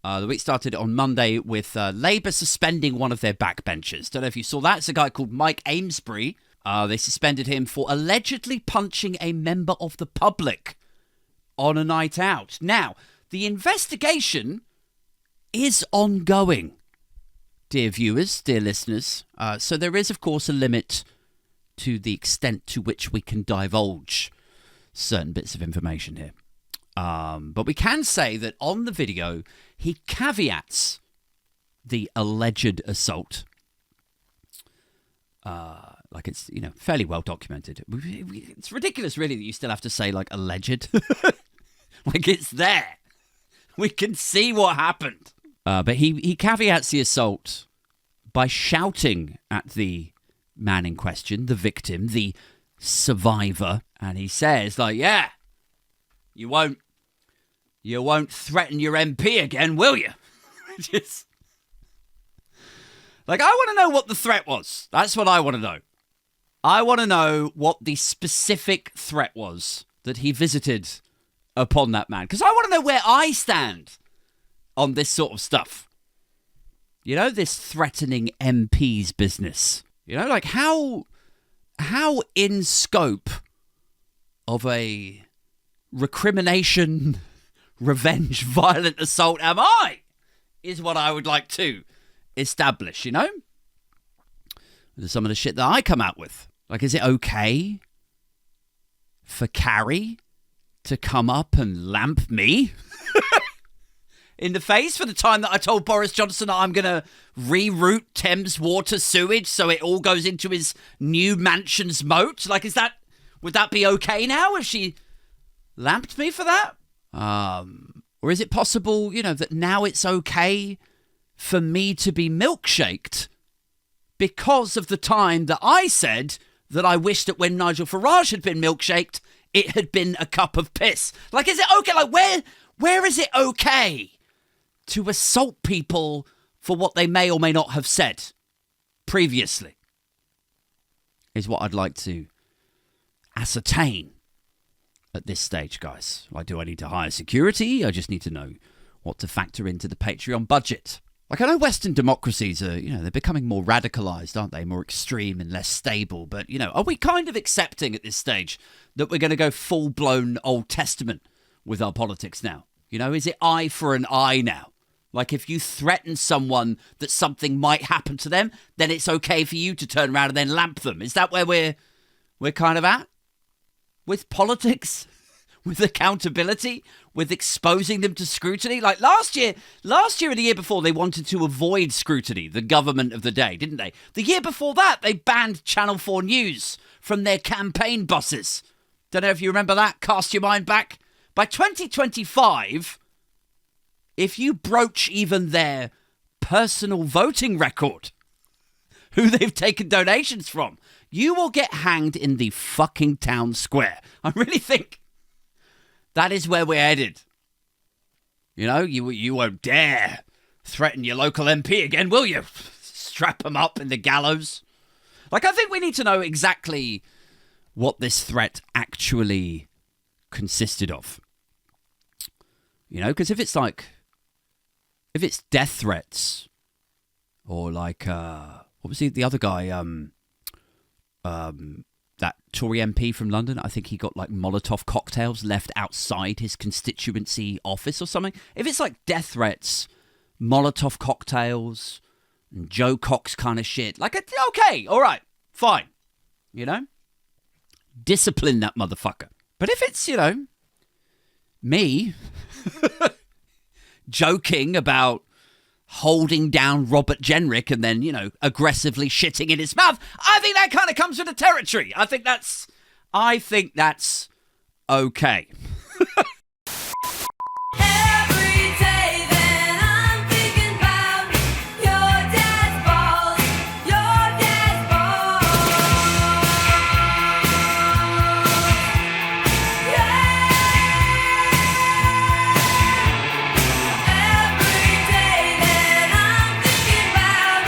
The week started on Monday with Labour suspending one of their backbenchers. Don't know if you saw that. It's a guy called Mike Amesbury. They suspended him for allegedly punching a member of the public on a night out. Now, the investigation is ongoing, dear viewers, dear listeners. So there is, of course, a limit to the extent to which we can divulge certain bits of information here. But we can say that on the video, he caveats the alleged assault. Like it's, fairly well documented. It's ridiculous, really, that you still have to say, like, alleged. Like, it's there. We can see what happened. But he caveats the assault by shouting at the man in question, the victim, the survivor. And he says, like, yeah, you won't threaten your MP again, will you? Just, like, I want to know what the threat was. That's what I want to know. I want to know what the specific threat was that he visited upon that man. Because I want to know where I stand on this sort of stuff. This threatening MP's business. Like how in scope of a recrimination, revenge, violent assault am I? Is what I would like to establish, Some of the shit that I come out with. Like, is it okay for Carrie to come up and lamp me in the face for the time that I told Boris Johnson that I'm going to reroute Thames water sewage so it all goes into his new mansion's moat? Like, would that be okay now if she lamped me for that? Or is it possible, that now it's okay for me to be milkshaked because of the time that I said that I wished that when Nigel Farage had been milkshaked, it had been a cup of piss? Like, is it okay? Like, where is it okay to assault people for what they may or may not have said previously? Is what I'd like to ascertain at this stage, guys. Like, do I need to hire security? I just need to know what to factor into the Patreon budget. Like, I know Western democracies are, they're becoming more radicalized, aren't they? More extreme and less stable. But, are we kind of accepting at this stage that we're going to go full-blown Old Testament with our politics now? Is it eye for an eye now? Like, if you threaten someone that something might happen to them, then it's okay for you to turn around and then lamp them. Is that where we're kind of at? With politics? With accountability? With exposing them to scrutiny? Like last year and the year before, they wanted to avoid scrutiny, the government of the day, didn't they? The year before that, they banned Channel 4 News from their campaign buses. Don't know if you remember that. Cast your mind back. By 2025, if you broach even their personal voting record, who they've taken donations from, you will get hanged in the fucking town square. I really think that is where we're headed. You won't dare threaten your local MP again, will you? Strap them up in the gallows. Like, I think we need to know exactly what this threat actually consisted of. Because if it's death threats, or like, what was the other guy, that Tory MP from London, I think he got like Molotov cocktails left outside his constituency office or something. If it's like death threats, Molotov cocktails, and Joe Cox kind of shit, like, okay, all right, fine. Discipline that motherfucker. But if it's, me joking about holding down Robert Jenrick and then, aggressively shitting in his mouth, I think that kind of comes with the territory. I think that's okay.